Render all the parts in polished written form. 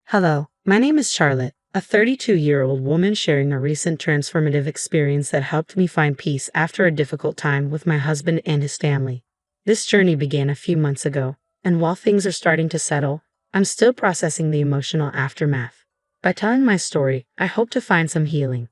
Hello, my name is Charlotte, a 32-year-old woman sharing a recent transformative experience that helped me find peace after a difficult time with my husband and his family. This journey began a few months ago, and while things are starting to settle, I'm still processing the emotional aftermath. By telling my story, I hope to find some healing.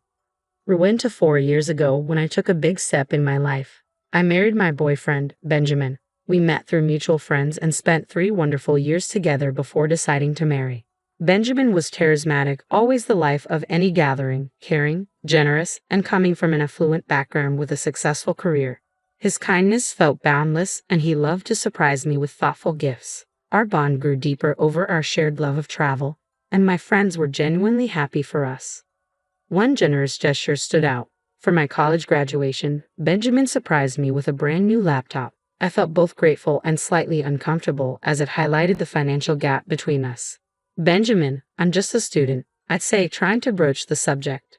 Rewind to 4 years ago when I took a big step in my life. I married my boyfriend, Benjamin. We met through mutual friends and spent 3 wonderful years together before deciding to marry. Benjamin was charismatic, always the life of any gathering, caring, generous, and coming from an affluent background with a successful career. His kindness felt boundless, and he loved to surprise me with thoughtful gifts. Our bond grew deeper over our shared love of travel, and my friends were genuinely happy for us. One generous gesture stood out. For my college graduation, Benjamin surprised me with a brand new laptop. I felt both grateful and slightly uncomfortable as it highlighted the financial gap between us. Benjamin, I'm just a student, I'd say, trying to broach the subject.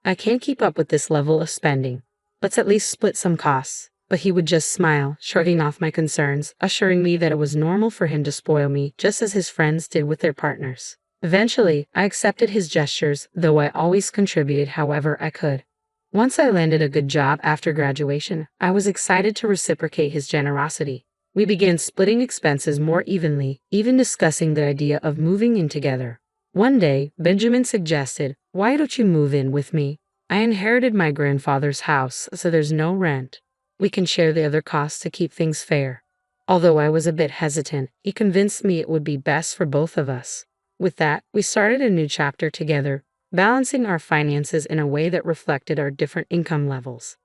I can't keep up with this level of spending. Let's at least split some costs. But he would just smile, shrugging off my concerns, assuring me that it was normal for him to spoil me just as his friends did with their partners. Eventually, I accepted his gestures, though I always contributed however I could. Once I landed a good job after graduation, I was excited to reciprocate his generosity. We began splitting expenses more evenly, even discussing the idea of moving in together. One day, Benjamin suggested, "Why don't you move in with me? I inherited my grandfather's house, so there's no rent. We can share the other costs to keep things fair." Although I was a bit hesitant, he convinced me it would be best for both of us. With that, we started a new chapter together, balancing our finances in a way that reflected our different income levels.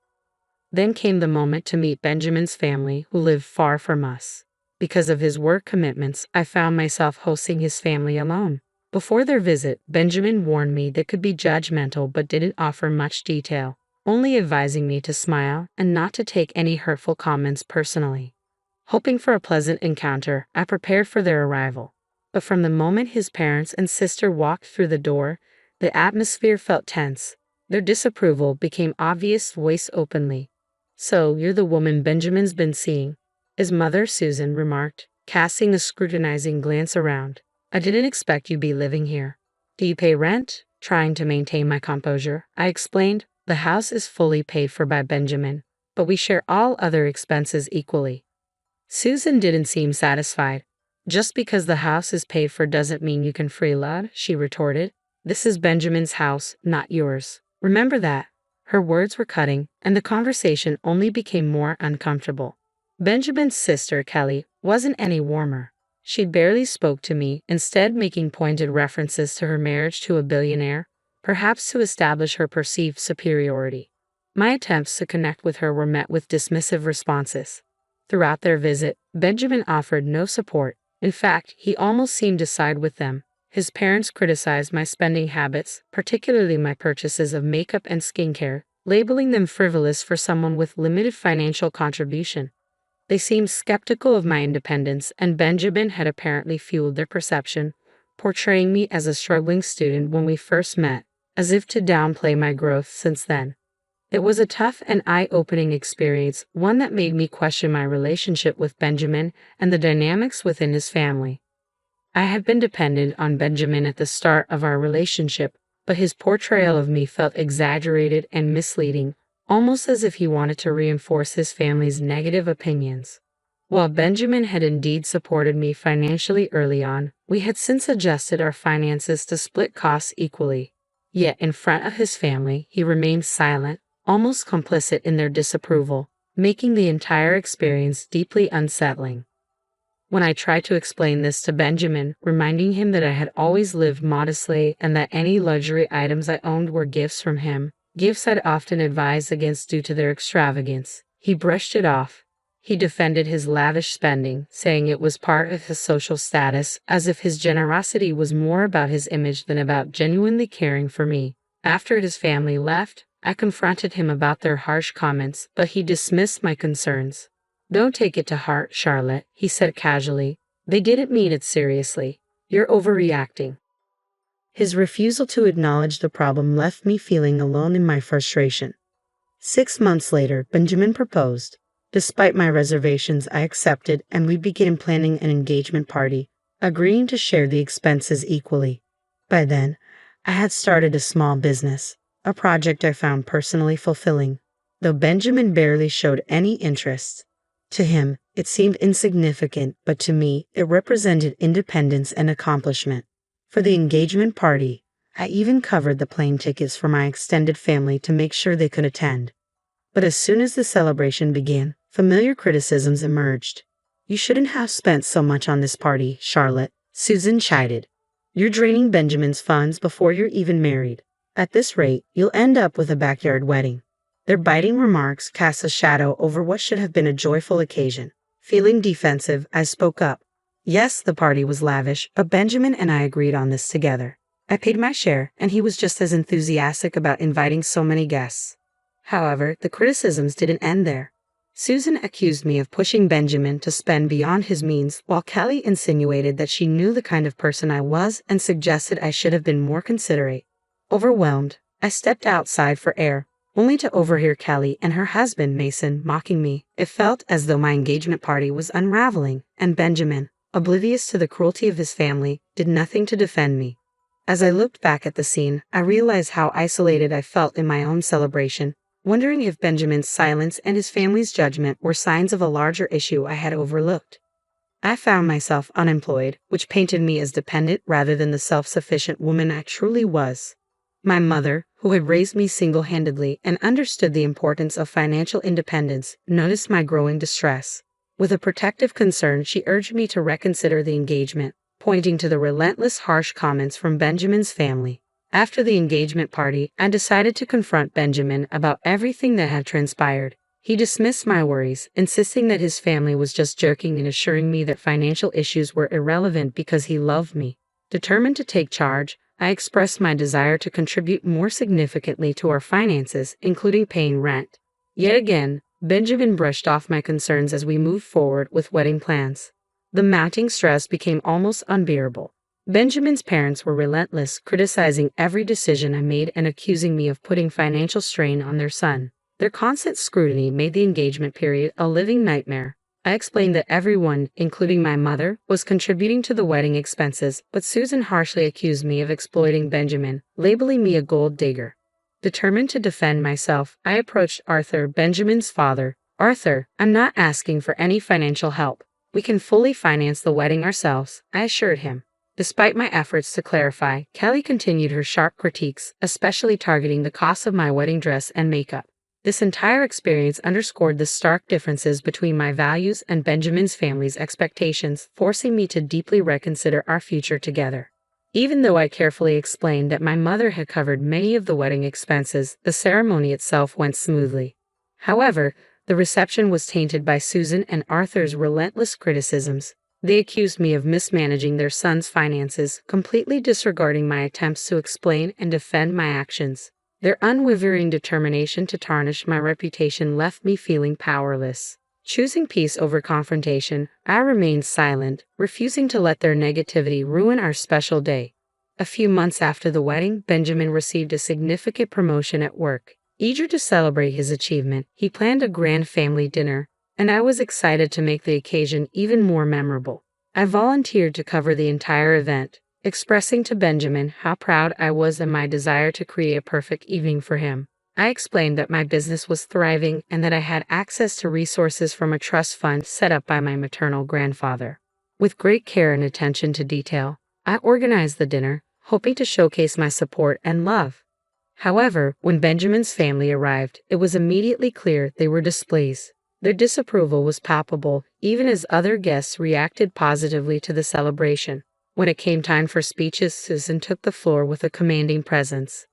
Then came the moment to meet Benjamin's family, who lived far from us. Because of his work commitments, I found myself hosting his family alone. Before their visit, Benjamin warned me they could be judgmental but didn't offer much detail, only advising me to smile and not to take any hurtful comments personally. Hoping for a pleasant encounter, I prepared for their arrival. But from the moment his parents and sister walked through the door, the atmosphere felt tense. Their disapproval became obvious, voiced openly. "So, you're the woman Benjamin's been seeing," his mother, Susan, remarked, casting a scrutinizing glance around. "I didn't expect you'd be living here. Do you pay rent?" Trying to maintain my composure, I explained, "The house is fully paid for by Benjamin, but we share all other expenses equally." Susan didn't seem satisfied. "Just because the house is paid for doesn't mean you can freeload," she retorted. "This is Benjamin's house, not yours. Remember that." Her words were cutting, and the conversation only became more uncomfortable. Benjamin's sister, Kelly, wasn't any warmer. She barely spoke to me, instead making pointed references to her marriage to a billionaire, perhaps to establish her perceived superiority. My attempts to connect with her were met with dismissive responses. Throughout their visit, Benjamin offered no support. In fact, he almost seemed to side with them. His parents criticized my spending habits, particularly my purchases of makeup and skincare, labeling them frivolous for someone with limited financial contribution. They seemed skeptical of my independence, and Benjamin had apparently fueled their perception, portraying me as a struggling student when we first met, as if to downplay my growth since then. It was a tough and eye-opening experience, one that made me question my relationship with Benjamin and the dynamics within his family. I had been dependent on Benjamin at the start of our relationship, but his portrayal of me felt exaggerated and misleading, almost as if he wanted to reinforce his family's negative opinions. While Benjamin had indeed supported me financially early on, we had since adjusted our finances to split costs equally. Yet in front of his family, he remained silent, almost complicit in their disapproval, making the entire experience deeply unsettling. When I tried to explain this to Benjamin, reminding him that I had always lived modestly and that any luxury items I owned were gifts from him, gifts I'd often advised against due to their extravagance, he brushed it off. He defended his lavish spending, saying it was part of his social status, as if his generosity was more about his image than about genuinely caring for me. After his family left, I confronted him about their harsh comments, but he dismissed my concerns. "Don't take it to heart, Charlotte," he said casually. "They didn't mean it seriously. You're overreacting." His refusal to acknowledge the problem left me feeling alone in my frustration. 6 months later, Benjamin proposed. Despite my reservations, I accepted, and we began planning an engagement party, agreeing to share the expenses equally. By then, I had started a small business, a project I found personally fulfilling, though Benjamin barely showed any interest. To him, it seemed insignificant, but to me, it represented independence and accomplishment. For the engagement party, I even covered the plane tickets for my extended family to make sure they could attend. But as soon as the celebration began, familiar criticisms emerged. "You shouldn't have spent so much on this party, Charlotte," Susan chided. "You're draining Benjamin's funds before you're even married. At this rate, you'll end up with a backyard wedding." Their biting remarks cast a shadow over what should have been a joyful occasion. Feeling defensive, I spoke up. Yes, the party was lavish, but Benjamin and I agreed on this together. I paid my share, and he was just as enthusiastic about inviting so many guests. However, the criticisms didn't end there. Susan accused me of pushing Benjamin to spend beyond his means, while Kelly insinuated that she knew the kind of person I was and suggested I should have been more considerate. Overwhelmed, I stepped outside for air, only to overhear Kelly and her husband, Mason, mocking me. It felt as though my engagement party was unraveling, and Benjamin, oblivious to the cruelty of his family, did nothing to defend me. As I looked back at the scene, I realized how isolated I felt in my own celebration, wondering if Benjamin's silence and his family's judgment were signs of a larger issue I had overlooked. I found myself unemployed, which painted me as dependent rather than the self-sufficient woman I truly was. My mother, who had raised me single-handedly and understood the importance of financial independence, noticed my growing distress. With a protective concern, she urged me to reconsider the engagement, pointing to the relentless harsh comments from Benjamin's family. After the engagement party, I decided to confront Benjamin about everything that had transpired. He dismissed my worries, insisting that his family was just joking and assuring me that financial issues were irrelevant because he loved me. Determined to take charge, I expressed my desire to contribute more significantly to our finances, including paying rent. Yet again, Benjamin brushed off my concerns as we moved forward with wedding plans. The mounting stress became almost unbearable. Benjamin's parents were relentless, criticizing every decision I made and accusing me of putting financial strain on their son. Their constant scrutiny made the engagement period a living nightmare. I explained that everyone, including my mother, was contributing to the wedding expenses, but Susan harshly accused me of exploiting Benjamin, labeling me a gold digger. Determined to defend myself, I approached Arthur, Benjamin's father. "Arthur, I'm not asking for any financial help. We can fully finance the wedding ourselves," I assured him. Despite my efforts to clarify, Kelly continued her sharp critiques, especially targeting the cost of my wedding dress and makeup. This entire experience underscored the stark differences between my values and Benjamin's family's expectations, forcing me to deeply reconsider our future together. Even though I carefully explained that my mother had covered many of the wedding expenses, the ceremony itself went smoothly. However, the reception was tainted by Susan and Arthur's relentless criticisms. They accused me of mismanaging their son's finances, completely disregarding my attempts to explain and defend my actions. Their unwavering determination to tarnish my reputation left me feeling powerless. Choosing peace over confrontation, I remained silent, refusing to let their negativity ruin our special day. A few months after the wedding, Benjamin received a significant promotion at work. Eager to celebrate his achievement, he planned a grand family dinner, and I was excited to make the occasion even more memorable. I volunteered to cover the entire event, expressing to Benjamin how proud I was and my desire to create a perfect evening for him. I explained that my business was thriving and that I had access to resources from a trust fund set up by my maternal grandfather. With great care and attention to detail, I organized the dinner, hoping to showcase my support and love. However, when Benjamin's family arrived, it was immediately clear they were displeased. Their disapproval was palpable, even as other guests reacted positively to the celebration. When it came time for speeches, Susan took the floor with a commanding presence.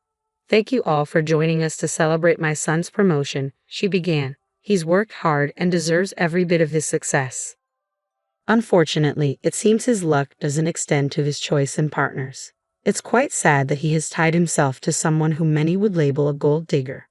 "Thank you all for joining us to celebrate my son's promotion," she began. "He's worked hard and deserves every bit of his success. Unfortunately, it seems his luck doesn't extend to his choice in partners. It's quite sad that he has tied himself to someone whom many would label a gold digger."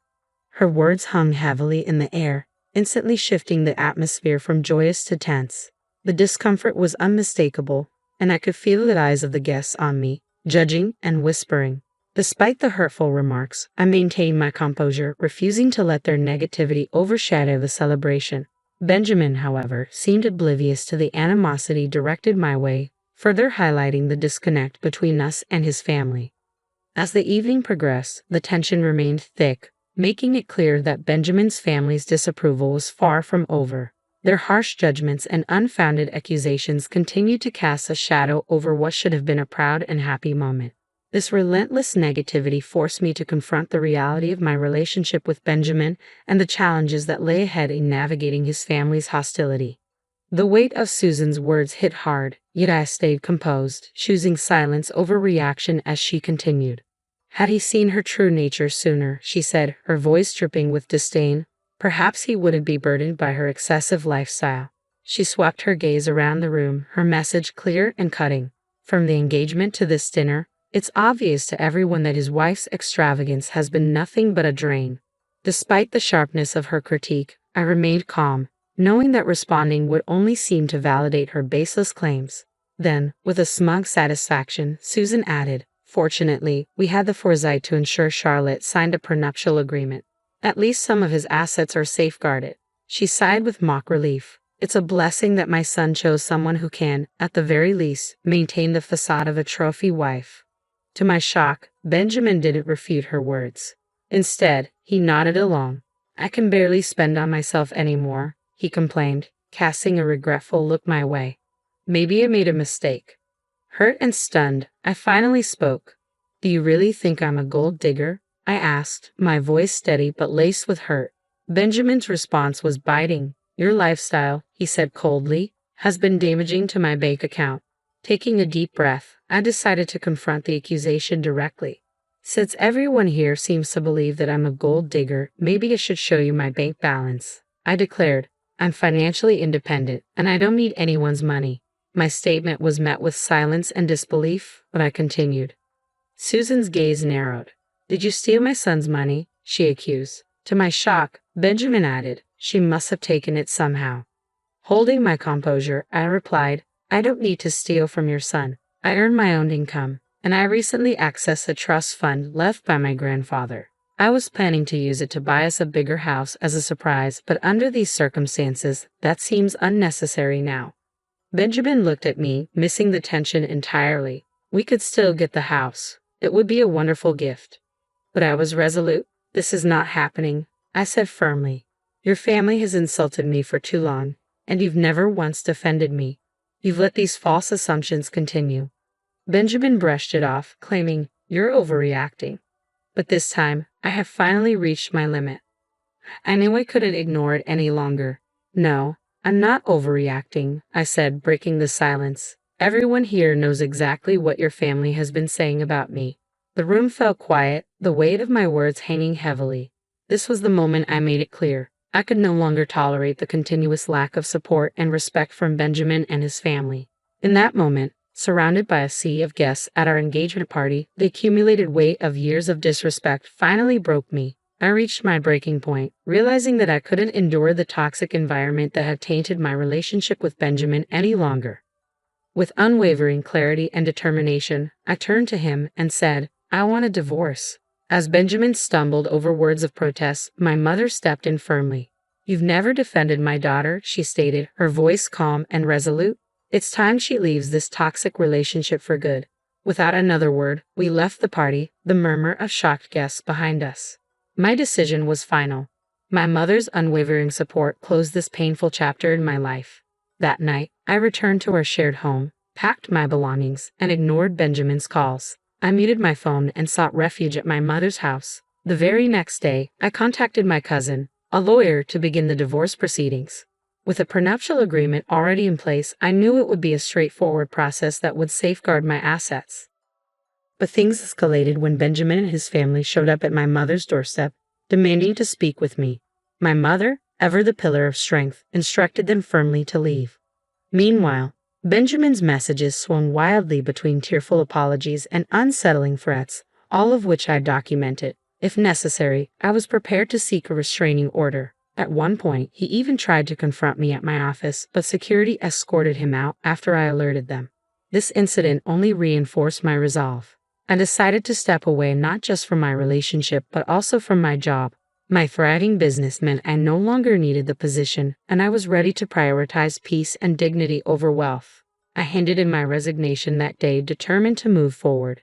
Her words hung heavily in the air, instantly shifting the atmosphere from joyous to tense. The discomfort was unmistakable, and I could feel the eyes of the guests on me, judging and whispering. Despite the hurtful remarks, I maintained my composure, refusing to let their negativity overshadow the celebration. Benjamin, however, seemed oblivious to the animosity directed my way. further highlighting the disconnect between us and his family. As the evening progressed, the tension remained thick, making it clear that Benjamin's family's disapproval was far from over. Their harsh judgments and unfounded accusations continued to cast a shadow over what should have been a proud and happy moment. This relentless negativity forced me to confront the reality of my relationship with Benjamin and the challenges that lay ahead in navigating his family's hostility. The weight of Susan's words hit hard, yet I stayed composed, choosing silence over reaction as she continued. Had he seen her true nature sooner, she said, her voice dripping with disdain, perhaps he wouldn't be burdened by her excessive lifestyle. She swept her gaze around the room, her message clear and cutting. From the engagement to this dinner, it's obvious to everyone that his wife's extravagance has been nothing but a drain. Despite the sharpness of her critique, I remained calm, knowing that responding would only seem to validate her baseless claims. Then, with a smug satisfaction, Susan added, "Fortunately, we had the foresight to ensure Charlotte signed a prenuptial agreement. At least some of his assets are safeguarded." She sighed with mock relief. "It's a blessing that my son chose someone who can, at the very least, maintain the facade of a trophy wife." To my shock, Benjamin didn't refute her words. Instead, he nodded along. "I can barely spend on myself anymore," he complained, casting a regretful look my way. "Maybe I made a mistake." Hurt and stunned, I finally spoke. "Do you really think I'm a gold digger?" I asked, my voice steady but laced with hurt. Benjamin's response was biting. "Your lifestyle," he said coldly, "has been damaging to my bank account." Taking a deep breath, I decided to confront the accusation directly. "Since everyone here seems to believe that I'm a gold digger, maybe I should show you my bank balance," I declared. "I'm financially independent, and I don't need anyone's money." My statement was met with silence and disbelief, but I continued. Susan's gaze narrowed. "Did you steal my son's money?" she accused. To my shock, Benjamin added, "She must have taken it somehow." Holding my composure, I replied, "I don't need to steal from your son. I earn my own income, and I recently accessed a trust fund left by my grandfather. I was planning to use it to buy us a bigger house as a surprise, but under these circumstances, that seems unnecessary now." Benjamin looked at me, missing the tension entirely. "We could still get the house. It would be a wonderful gift." But I was resolute. "This is not happening," I said firmly. "Your family has insulted me for too long, and you've never once defended me. You've let these false assumptions continue." Benjamin brushed it off, claiming, "You're overreacting." But this time, I have finally reached my limit. I knew I couldn't ignore it any longer. "No, I'm not overreacting," I said, breaking the silence. "Everyone here knows exactly what your family has been saying about me." The room fell quiet, the weight of my words hanging heavily. This was the moment I made it clear. I could no longer tolerate the continuous lack of support and respect from Benjamin and his family. In that moment, surrounded by a sea of guests at our engagement party, the accumulated weight of years of disrespect finally broke me. I reached my breaking point, realizing that I couldn't endure the toxic environment that had tainted my relationship with Benjamin any longer. With unwavering clarity and determination, I turned to him and said, "I want a divorce." As Benjamin stumbled over words of protest, my mother stepped in firmly. "You've never defended my daughter," she stated, her voice calm and resolute. "It's time she leaves this toxic relationship for good." Without another word, we left the party, the murmur of shocked guests behind us. My decision was final. My mother's unwavering support closed this painful chapter in my life. That night, I returned to our shared home, packed my belongings, and ignored Benjamin's calls. I muted my phone and sought refuge at my mother's house. The very next day, I contacted my cousin, a lawyer, to begin the divorce proceedings. With a prenuptial agreement already in place, I knew it would be a straightforward process that would safeguard my assets. But things escalated when Benjamin and his family showed up at my mother's doorstep, demanding to speak with me. My mother, ever the pillar of strength, instructed them firmly to leave. Meanwhile, Benjamin's messages swung wildly between tearful apologies and unsettling threats, all of which I documented. If necessary, I was prepared to seek a restraining order. At one point, he even tried to confront me at my office, but security escorted him out after I alerted them. This incident only reinforced my resolve. I decided to step away not just from my relationship, but also from my job. My thriving business meant I no longer needed the position, and I was ready to prioritize peace and dignity over wealth. I handed in my resignation that day, determined to move forward.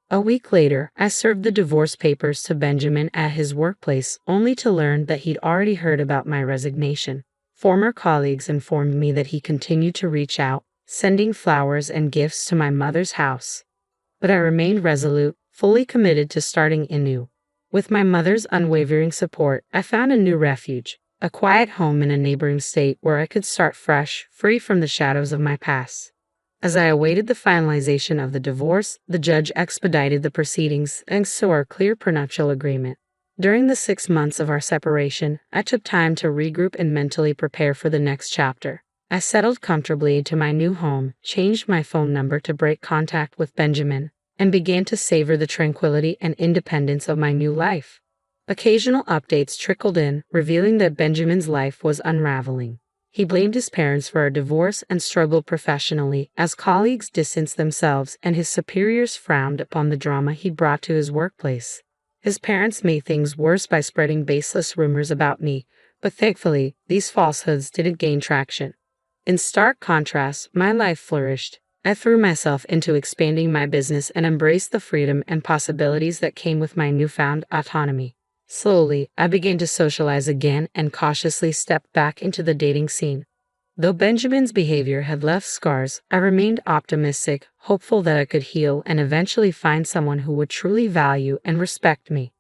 A week later, I served the divorce papers to Benjamin at his workplace, only to learn that he'd already heard about my resignation. Former colleagues informed me that he continued to reach out, sending flowers and gifts to my mother's house. But I remained resolute, fully committed to starting anew. With my mother's unwavering support, I found a new refuge, a quiet home in a neighboring state where I could start fresh, free from the shadows of my past. As I awaited the finalization of the divorce, the judge expedited the proceedings thanks to our clear prenuptial agreement. During the 6 months of our separation, I took time to regroup and mentally prepare for the next chapter. I settled comfortably into my new home, changed my phone number to break contact with Benjamin, and began to savor the tranquility and independence of my new life. Occasional updates trickled in, revealing that Benjamin's life was unraveling. He blamed his parents for our divorce and struggled professionally as colleagues distanced themselves and his superiors frowned upon the drama he brought to his workplace. His parents made things worse by spreading baseless rumors about me, but thankfully, these falsehoods didn't gain traction. In stark contrast, my life flourished. I threw myself into expanding my business and embraced the freedom and possibilities that came with my newfound autonomy. Slowly, I began to socialize again and cautiously stepped back into the dating scene. Though Benjamin's behavior had left scars, I remained optimistic, hopeful that I could heal and eventually find someone who would truly value and respect me.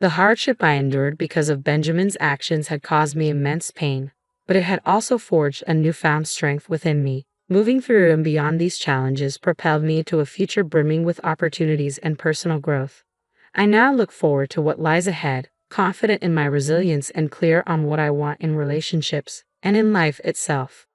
The hardship I endured because of Benjamin's actions had caused me immense pain, but it had also forged a newfound strength within me. Moving through and beyond these challenges propelled me to a future brimming with opportunities and personal growth. I now look forward to what lies ahead, confident in my resilience and clear on what I want in relationships and in life itself.